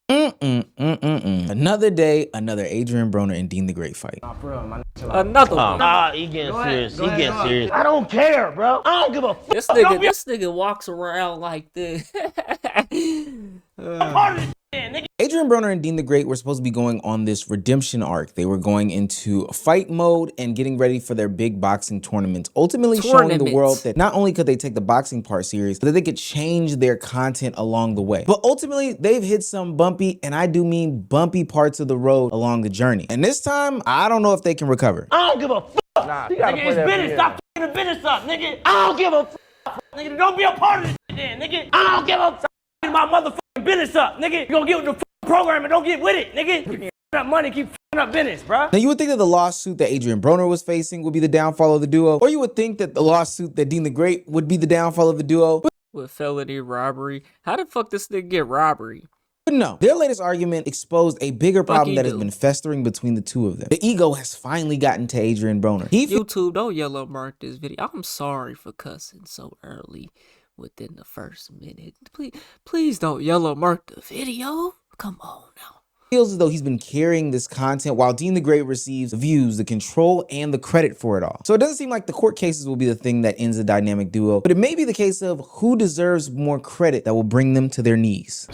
Another day, another Adrian Broner and Dean the Great fight. Nah, for real, my Another one. He getting serious. He getting serious. I don't care, bro. I don't give a fuck. This nigga walks around like this. Adrian Broner and Dean the Great were supposed to be going on this redemption arc. They were going into fight mode and getting ready for their big boxing tournaments, ultimately showing the world that not only could they take the boxing part serious, but that they could change their content along the way. But ultimately, they've hit some bumpy, and I do mean bumpy parts of the road along the journey. And this time, I don't know if they can recover. I don't give a fuck. Nah, nigga, it's business. Stop f***ing the business up, nigga. I don't give a fuck. Nigga, don't be a part of this shit then, nigga. I don't give a fuck. Stop my motherfucking business up, nigga. You gonna get with the program and don't get with it, nigga. Keep up money, keep f***ing up business, bro. Now, you would think that the lawsuit that Adrian Broner was facing would be the downfall of the duo, or you would think that the lawsuit that Dean the Great would be the downfall of the duo. With felony robbery. How the fuck this nigga get robbery? But no, their latest argument exposed a bigger problem that has been festering between the two of them. The ego has finally gotten to Adrian Broner. YouTube, don't yellow mark this video. I'm sorry for cussing so early within the first minute. Please don't yellow mark the video. Come on now. Feels as though he's been carrying this content while Dean the Great receives the views, the control, and the credit for it all. So it doesn't seem like the court cases will be the thing that ends the dynamic duo, but it may be the case of who deserves more credit that will bring them to their knees.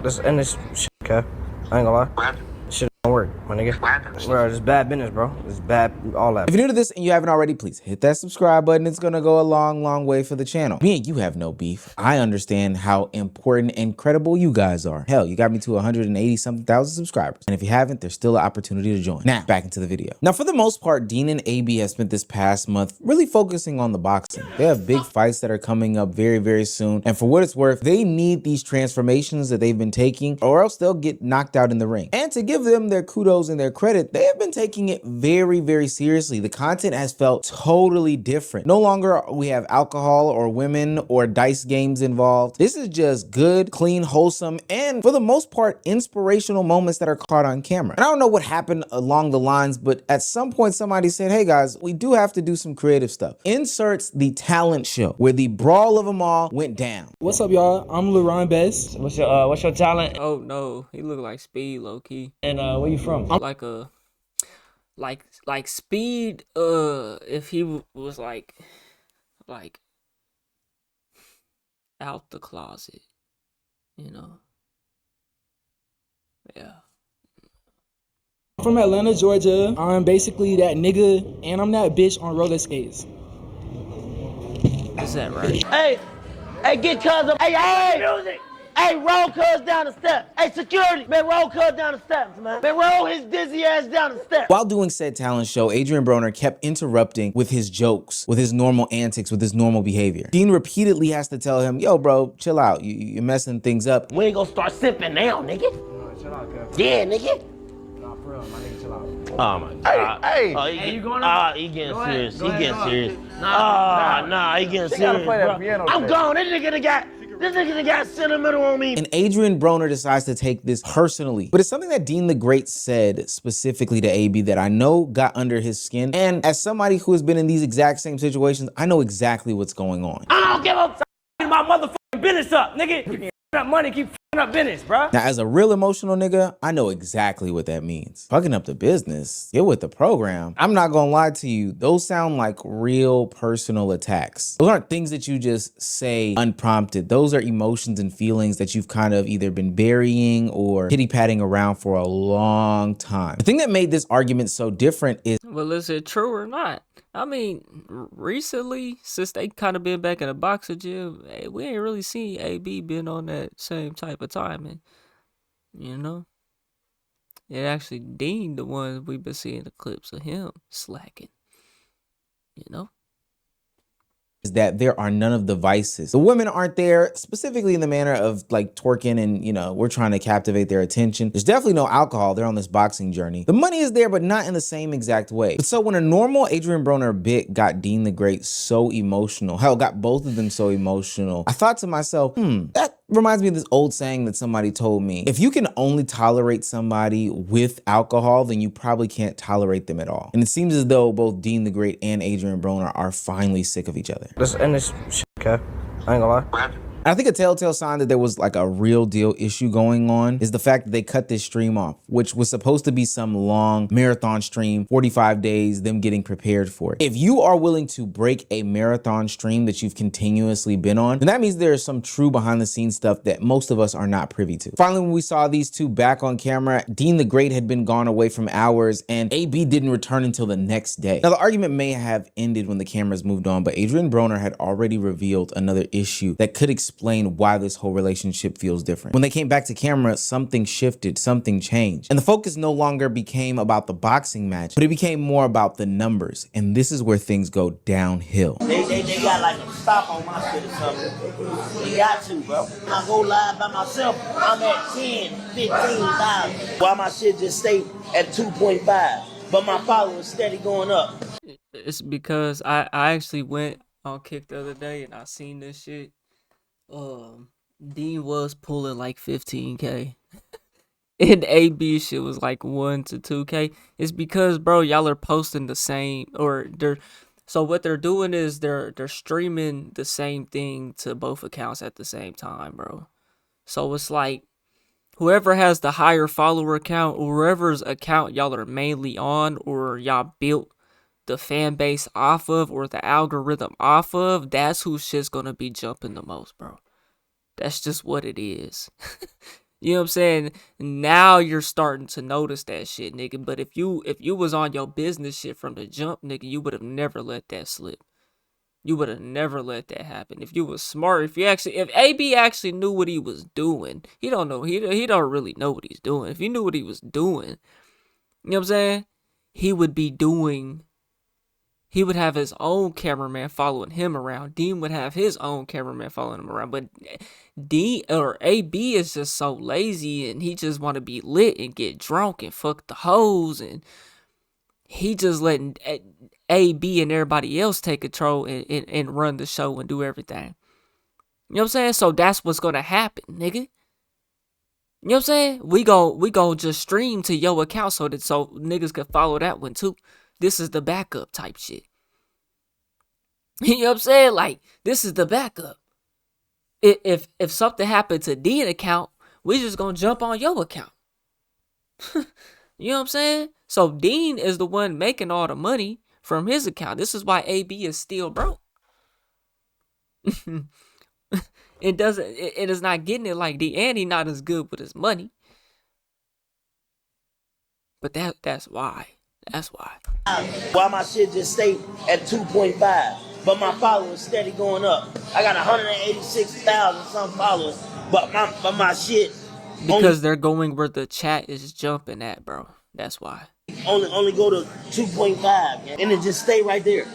Let's end this shit, okay? I ain't gonna lie. Shit don't work, my nigga. Bro, it's bad business, bro. It's bad, all that. If you're new to this and you haven't already, please hit that subscribe button. It's gonna go a long, long way for the channel. Me and you have no beef. I understand how important and credible you guys are. Hell, you got me to 180-something thousand subscribers. And if you haven't, there's still an opportunity to join. Now, back into the video. Now, for the most part, Deen and AB have spent this past month really focusing on the boxing. They have big fights that are coming up very, very soon. And for what it's worth, they need these transformations that they've been taking, or else they'll get knocked out in the ring. And to give them their kudos and their credit, they have been taking it very, very seriously. The content has felt totally different. No longer we have alcohol or women or dice games involved. This is just good, clean, wholesome, and for the most part, inspirational moments that are caught on camera. And I don't know what happened along the lines, but at some point somebody said, hey guys, we do have to do some creative stuff. Inserts the talent show where the brawl of them all went down. What's up, y'all? I'm LeRon Best. What's your talent? Oh no, he look like Speed low key. And where you from? Like Speed. If he was like out the closet, you know. Yeah. I'm from Atlanta, Georgia. I'm basically that nigga, and I'm that bitch on roller skates. Is that right? Hey, get cuz up. Hey, music. Hey, roll cuz down the steps. Hey, security. Man, roll cuz down the steps, man. Man, roll his dizzy ass down the steps. While doing said talent show, Adrian Broner kept interrupting with his jokes, with his normal antics, with his normal behavior. Dean repeatedly has to tell him, yo, bro, chill out. You're messing things up. We ain't gonna start sipping now, nigga. No, chill out, cuz. Yeah, nigga. Nah, for real, my nigga, chill out. Oh my god. Hey, you going up? He getting serious. Go He getting ahead. serious. Nah, He getting She gotta serious, play that bro. piano I'm tape. gone. This nigga got sentimental on me. And Adrian Broner decides to take this personally. But it's something that Dean the Great said specifically to AB that I know got under his skin. And as somebody who has been in these exact same situations, I know exactly what's going on. I don't give a fuck. My motherfucking business up, nigga. Keep up money, keep f***ing up business, bro. Now, as a real emotional nigga, I know exactly what that means. Fucking up the business, get with the program. I'm not gonna lie to you, those sound like real personal attacks. Those aren't things that you just say unprompted. Those are emotions and feelings that you've kind of either been burying or pity-patting around for a long time. The thing that made this argument so different is, Well, is it true or not? I mean, recently, since they kind of been back in the boxer gym, we ain't really seen AB been on that same type of timing, you know? It actually Dean the ones we've been seeing the clips of him slacking, you know? is that there are none of the vices. The women aren't there specifically in the manner of like twerking and, you know, we're trying to captivate their attention. There's definitely no alcohol. They're on this boxing journey. The money is there, but not in the same exact way. But so when a normal Adrian Broner bit got Dean the Great so emotional, hell, got both of them so emotional, I thought to myself, that reminds me of this old saying that somebody told me. If you can only tolerate somebody with alcohol, then you probably can't tolerate them at all. And it seems as though both Dean the Great and Adrian Broner are finally sick of each other. Let's end this shit, okay? I ain't gonna lie. I think a telltale sign that there was like a real deal issue going on is the fact that they cut this stream off, which was supposed to be some long marathon stream, 45 days, them getting prepared for it. If you are willing to break a marathon stream that you've continuously been on, then that means there is some true behind the scenes stuff that most of us are not privy to. Finally, when we saw these two back on camera, Deen the Great had been gone away from hours and AB didn't return until the next day. Now, the argument may have ended when the cameras moved on, but Adrian Broner had already revealed another issue that could explain why this whole relationship feels different. When they came back to camera, something shifted, something changed. And the focus no longer became about the boxing match, but it became more about the numbers. And this is where things go downhill. They got like a stop on my shit or something. They got to, bro. I go live by myself, I'm at 10, 15,000. While my shit just stay at 2.5. But my followers steady going up. It's because I actually went on Kick the other day and I seen this shit. Deen was pulling like 15K. And AB shit was like 1 to 2K. It's because, bro, y'all are posting the same, or so what they're doing is they're streaming the same thing to both accounts at the same time, bro. So it's like whoever has the higher follower count, or whoever's account y'all are mainly on, or y'all built the fan base off of, or the algorithm off of, that's who shit's gonna be jumping the most, bro. That's just what it is. You know what I'm saying? Now you're starting to notice that shit, nigga. But if you was on your business shit from the jump, nigga, you would have never let that slip. You would have never let that happen. If you was smart, if AB actually knew what he was doing, he don't really know what he's doing. If he knew what he was doing, you know what I'm saying? He would have his own cameraman following him around. Deen would have his own cameraman following him around. But Deen or AB is just so lazy and he just want to be lit and get drunk and fuck the hoes, and he just letting AB and everybody else take control and run the show and do everything. You know what I'm saying? So that's what's gonna happen, nigga. You know what I'm saying? We go just stream to your account so niggas can follow that one too. This is the backup type shit. You know what I'm saying? Like, this is the backup. If something happened to Deen account, we just gonna jump on your account. You know what I'm saying? So Deen is the one making all the money from his account. This is why AB is still broke. It is not getting it like Deen, and he not as good with his money. But that's why. That's why. Why my shit just stay at 2.5, but my followers steady going up. I got 186,000 some followers, but my shit because they're going where the chat is jumping at, bro. That's why. Only go to 2.5, and it just stay right there.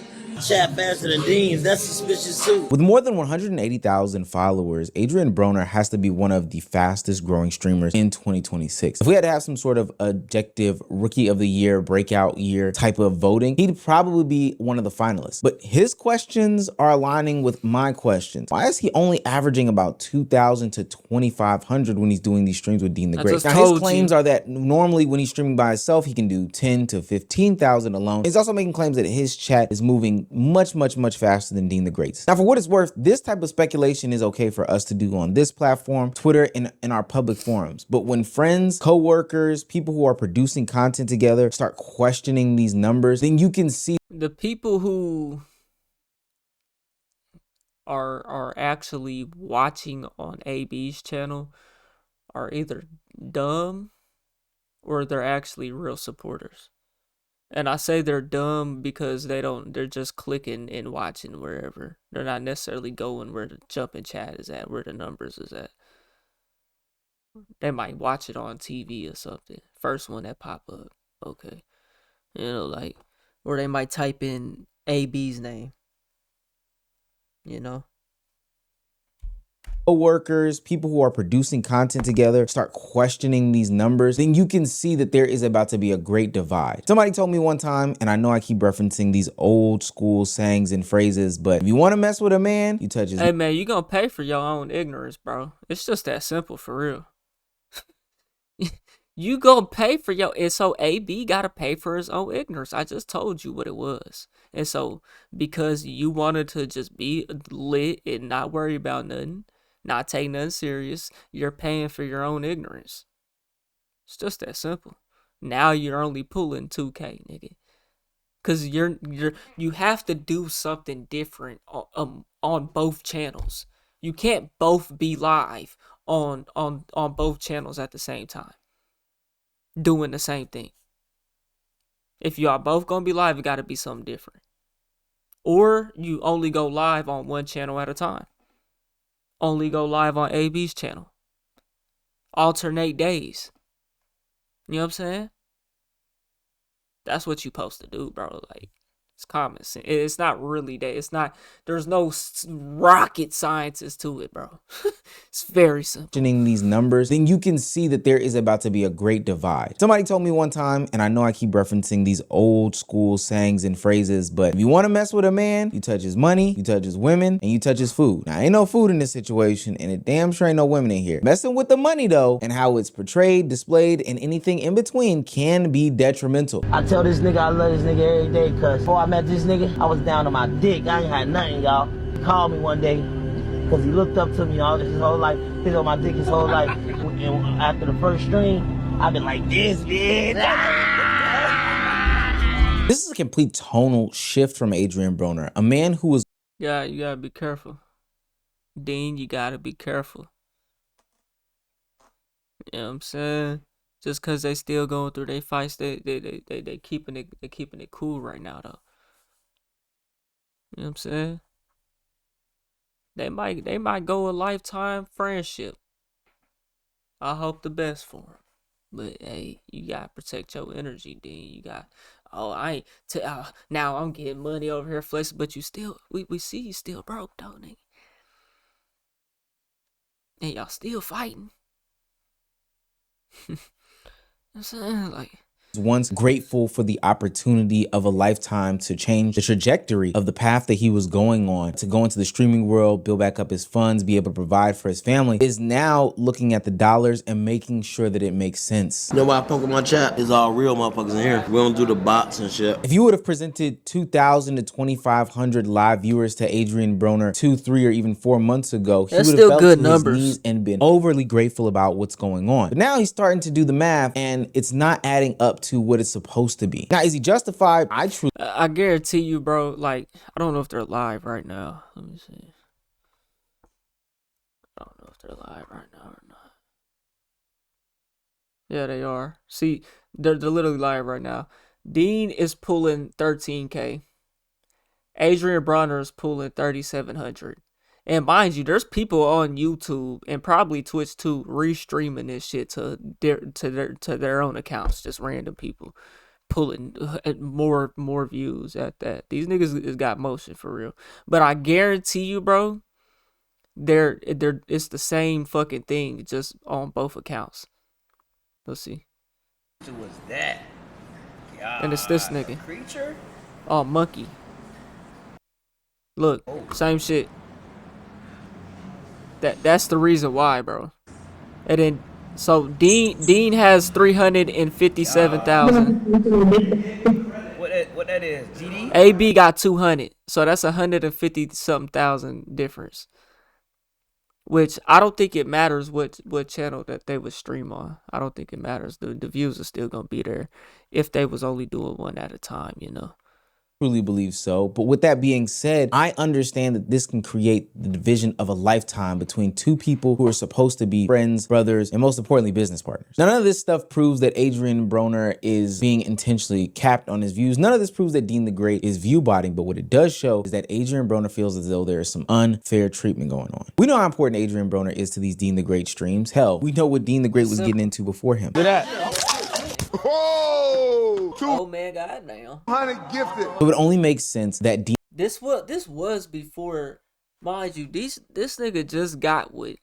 Chat faster than Deen's. That's suspicious too. With more than 180,000 followers, Adrian Broner has to be one of the fastest growing streamers in 2026. If we had to have some sort of objective rookie of the year, breakout year type of voting, he'd probably be one of the finalists. But his questions are aligning with my questions. Why is he only averaging about 2,000 to 2,500 when he's doing these streams with Deen the Great? Now, his claims are that normally when he's streaming by himself, he can do 10 to 15,000 alone. He's also making claims that his chat is moving much faster than Deen the Great's. Now, for what it's worth, this type of speculation is okay for us to do on this platform, Twitter, and in our public forums. But when friends, co-workers, people who are producing content together start questioning these numbers, then you can see the people who are actually watching on AB's channel are either dumb or they're actually real supporters. And I say they're dumb because they're just clicking and watching wherever. They're not necessarily going where the jumping chat is at, where the numbers is at. They might watch it on TV or something. First one that pop up. Okay. You know, like, or they might type in AB's name. You know? co-workers, people who are producing content together start questioning these numbers, then you can see that there is about to be a great divide. Somebody told me one time, and I know I keep referencing these old school sayings and phrases, but if you want to mess with a man, you touch his... Hey man, you gonna pay for your own ignorance, bro. It's just that simple, for real. You gonna pay for and so AB gotta pay for his own ignorance. I just told you what it was. And so because you wanted to just be lit and not worry about nothing, not take nothing serious. You're paying for your own ignorance. It's just that simple. Now you're only pulling 2K, nigga. Cause you have to do something different on both channels. You can't both be live on both channels at the same time, doing the same thing. If y'all both gonna be live, it gotta be something different. Or you only go live on one channel at a time. Only go live on AB's channel. Alternate days. You know what I'm saying? That's what you supposed to do, bro. Like, it's common sense. It's not really that. It's not. There's no rocket sciences to it, bro. It's very simple. These numbers, then you can see that there is about to be a great divide. Somebody told me one time, and I know I keep referencing these old school sayings and phrases, but if you want to mess with a man, you touch his money, you touch his women, and you touch his food. Now, ain't no food in this situation, and it damn sure ain't no women in here. Messing with the money, though, and how it's portrayed, displayed, and anything in between can be detrimental. I tell this nigga I love this nigga every day, cause before I met this nigga, I was down on my dick. I ain't had nothing, y'all. He called me one day, cause he looked up to me all his whole life. He's on my dick his whole life. And after the first stream, I've been like this, bitch. This is a complete tonal shift from Adrian Broner, a man who was Yeah, you gotta be careful. Deen, you gotta be careful. You know what I'm saying? Just cause they still going through their fights, they keeping it cool right now though. You know what I'm saying? They might go a lifetime friendship. I hope the best for them. But hey, you gotta protect your energy, Deen. You got, now I'm getting money over here, flex, but you still, we see you still broke, though, nigga. And y'all still fighting. I'm saying, like, once grateful for the opportunity of a lifetime to change the trajectory of the path that he was going on, to go into the streaming world, build back up his funds, be able to provide for his family, is now looking at the dollars and making sure that it makes sense. You know why I poke in my chat? It's all real motherfuckers in here. We don't do the bots and shit. If you would have presented 2,000 to 2,500 live viewers to Adrian Broner 2, 3, or even 4 months ago, he That's would have still fell good to numbers. his knees and been overly grateful about what's going on. But now he's starting to do the math, and it's not adding up to what it's supposed to be. Now, is he justified? I guarantee you, bro, like, I don't know if they're live right now. Let me see. I don't know if they're live right now or not. Yeah, they are. See, they're literally live right now. Deen is pulling 13K. Adrian Bronner is pulling 3,700. And mind you, there's people on YouTube and probably Twitch too restreaming this shit to their own accounts, just random people pulling more views at that. These niggas has got motion for real. But I guarantee you, bro, it's the same fucking thing, just on both accounts. Let's see. Who was that? God, And it's this nigga. Creature? Oh, monkey. Look, same shit. That's the reason why, bro. And then, so Deen has 357,000. What that is? GD? AB got 200, so that's 150 something thousand difference. Which I don't think it matters what channel that they would stream on. I don't think it matters. The views are still gonna be there if they was only doing one at a time, you know. Truly believe so. But with that being said, I understand that this can create the division of a lifetime between two people who are supposed to be friends, brothers, and most importantly, business partners. None of this stuff proves that Adrian Broner is being intentionally capped on his views. None of this proves that Deen the Great is view botting, but what it does show is that Adrian Broner feels as though there is some unfair treatment going on. We know how important Adrian Broner is to these Deen the Great streams. Hell, we know what Deen the Great was getting into before him. Oh man, goddamn. 100 gifted. It would only make sense that Deen This was before, mind you. This nigga just got with.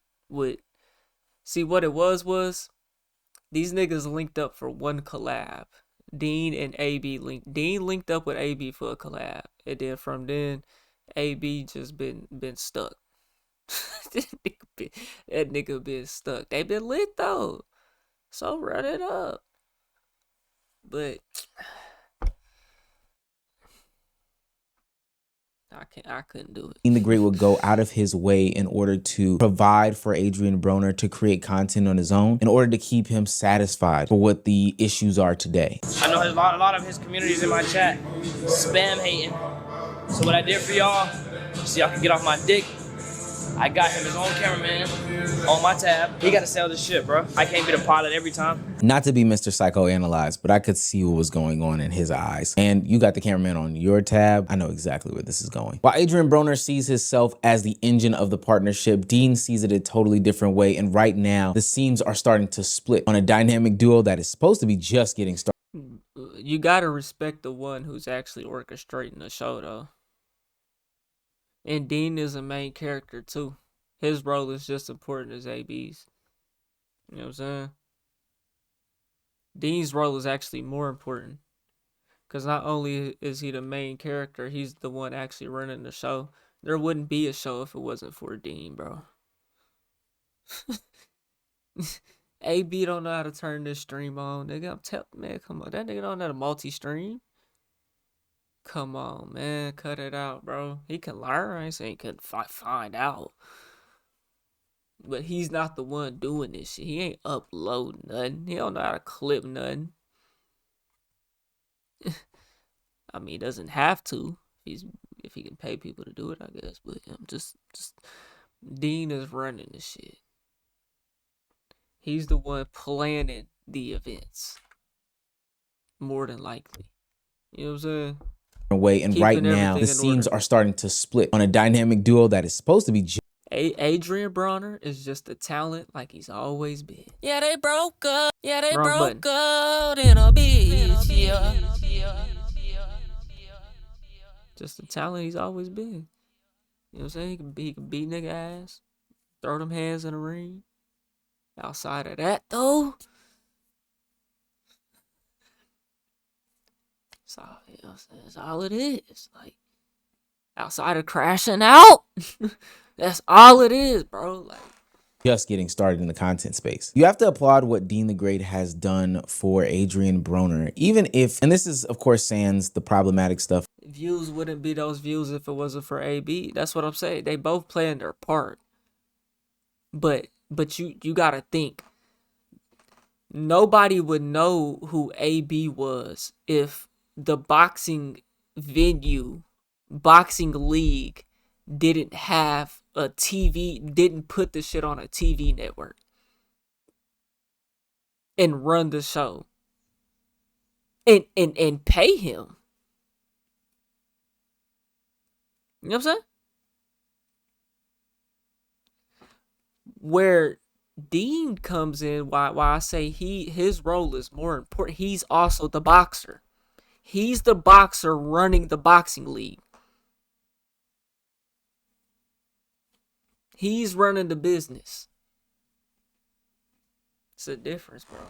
See what it was. These niggas linked up for one collab. Deen and AB linked. Deen linked up with AB for a collab, and then from then, AB just been stuck. That nigga been stuck. They been lit though, so run it up. But I couldn't do it. Deen the Great would go out of his way in order to provide for Adrian Broner to create content on his own in order to keep him satisfied for what the issues are today. I know a lot of his communities in my chat spam hating. So what I did for y'all, so y'all can get off my dick, I got him his own cameraman on my tab. He got to sell this shit, bro. I can't be the pilot every time. Not to be Mr. Psychoanalyzed, but I could see what was going on in his eyes. And you got the cameraman on your tab. I know exactly where this is going. While Adrian Broner sees himself as the engine of the partnership, Deen sees it a totally different way. And right now, the seams are starting to split on a dynamic duo that is supposed to be just getting started. You gotta respect the one who's actually orchestrating the show, though. And Deen is a main character too. His role is just important as AB's. You know what I'm saying? Deen's role is actually more important. Because not only is he the main character, he's the one actually running the show. There wouldn't be a show if it wasn't for Deen, bro. AB don't know how to turn this stream on, nigga. I'm telling, man, come on. That nigga don't know how to multi-stream. Come on, man. Cut it out, bro. He can learn. I ain't saying he couldn't find out. But he's not the one doing this shit. He ain't uploading nothing. He don't know how to clip nothing. I mean, he doesn't have to. If he can pay people to do it, I guess. But just Deen is running this shit. He's the one planning the events. More than likely. You know what I'm saying? Way, and right now the seams are starting to split on a dynamic duo that is supposed to be Adrian Broner is just a talent like he's always been. Yeah, they broke up. Yeah, they broke up in a bitch. Yeah. Just a talent he's always been. You know what I'm saying? He can beat nigga ass, throw them hands in the ring. Outside of that, though, that's all it is. Like, outside of crashing out, that's all it is, bro. Like, just getting started in the content space. You have to applaud what Deen the Great has done for Adrian Broner, even if, and this is of course sans the problematic stuff. Views wouldn't be those views if it wasn't for AB. That's what I'm saying. They both playing their part. But you gotta think. Nobody would know who AB was if the boxing venue, boxing league didn't have a TV, didn't put the shit on a TV network and run the show and pay him. You know what I'm saying? Where Deen comes in, why I say his role is more important. He's also the boxer. He's the boxer running the boxing league. He's running the business. It's a difference, bro.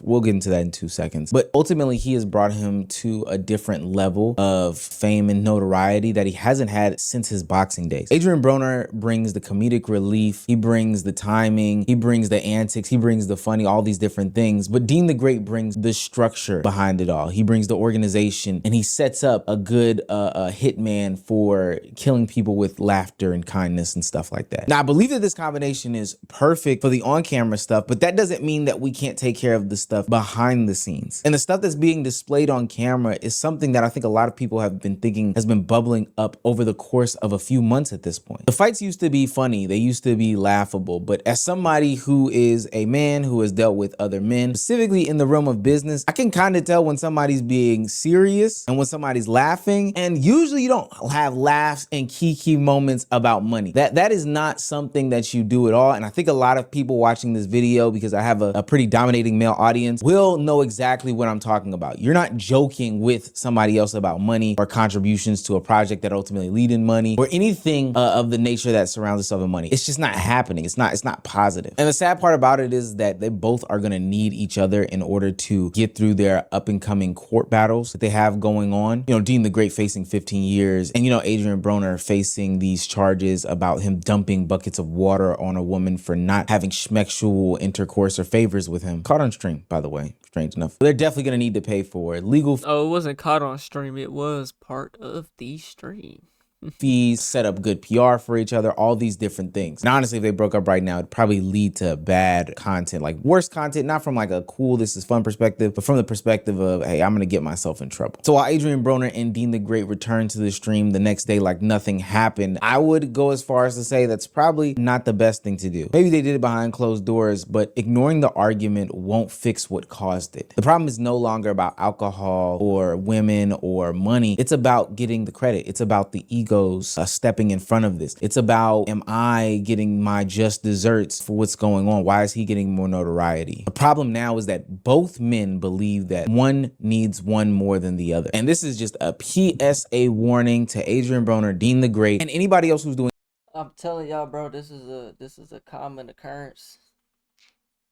We'll get into that in 2 seconds. But ultimately, he has brought him to a different level of fame and notoriety that he hasn't had since his boxing days. Adrian Broner brings the comedic relief. He brings the timing. He brings the antics. He brings the funny, all these different things. But Deen the Great brings the structure behind it all. He brings the organization, and he sets up a good hitman for killing people with laughter and kindness and stuff like that. Now, I believe that this combination is perfect for the on-camera stuff, but that doesn't mean that we can't take care of the stuff behind the scenes. And the stuff that's being displayed on camera is something that I think a lot of people have been thinking has been bubbling up over the course of a few months at this point. The fights used to be funny. They used to be laughable. But as somebody who is a man who has dealt with other men, specifically in the realm of business, I can kind of tell when somebody's being serious and when somebody's laughing. And usually you don't have laughs and key moments about money. That is not something that you do at all. And I think a lot of people watching this video, because I have a pretty dominating male audience, will know exactly what I'm talking about. You're not joking with somebody else about money or contributions to a project that ultimately lead in money or anything of the nature that surrounds itself in money. It's just not happening. It's not positive. And the sad part about it is that they both are going to need each other in order to get through their up and coming court battles that they have going on. You know, Deen the Great facing 15 years and, you know, Adrian Broner facing these charges about him dumping buckets of water on a woman for not having schmexual intercourse or favors with him. Caught on stream, by the way, strange enough. They're definitely going to need to pay for legal. Oh, it wasn't caught on stream. It was part of the stream. fees, set up good PR for each other, all these different things. And honestly, if they broke up right now, it'd probably lead to bad content, like worse content, not from like a cool, this is fun perspective, but from the perspective of, hey, I'm gonna get myself in trouble. So while Adrian Broner and Deen the Great returned to the stream the next day like nothing happened, I would go as far as to say that's probably not the best thing to do. Maybe they did it behind closed doors, but ignoring the argument won't fix what caused it. The problem is no longer about alcohol or women or money. It's about getting the credit. It's about the egos stepping in front of this. It's about, am I getting my just desserts for what's going on? Why is he getting more notoriety? The problem now is that both men believe that one needs one more than the other. And this is just a PSA warning to Adrian Broner, Deen the Great, and anybody else who's doing. I'm telling y'all, bro, this is a common occurrence,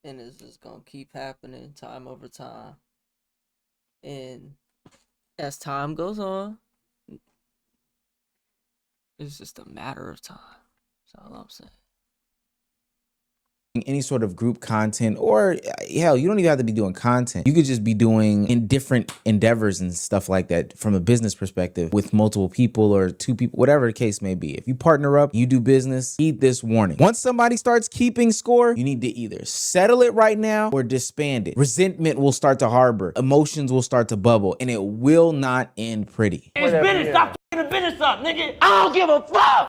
and it's just gonna keep happening time over time. And as time goes on, it's just a matter of time. That's all I'm saying. Any sort of group content, or hell, you don't even have to be doing content. You could just be doing in different endeavors and stuff like that from a business perspective with multiple people or two people, whatever the case may be. If you partner up, you do business, heed this warning. Once somebody starts keeping score, you need to either settle it right now or disband it. Resentment will start to harbor, emotions will start to bubble, and it will not end pretty. It's business. Stop f***ing the business up, nigga. I don't give a fuck.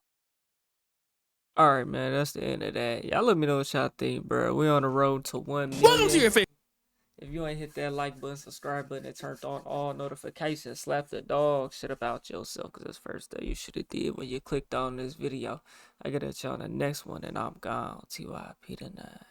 All right, man, that's the end of that. Y'all let me know what y'all think, bro. We on the road to 1 million. If you ain't hit that like button, subscribe button, and turned on all notifications, slap the dog shit about yourself, because that's first thing you should have did when you clicked on this video. I get at y'all on the next one, and I'm gone. TYP tonight.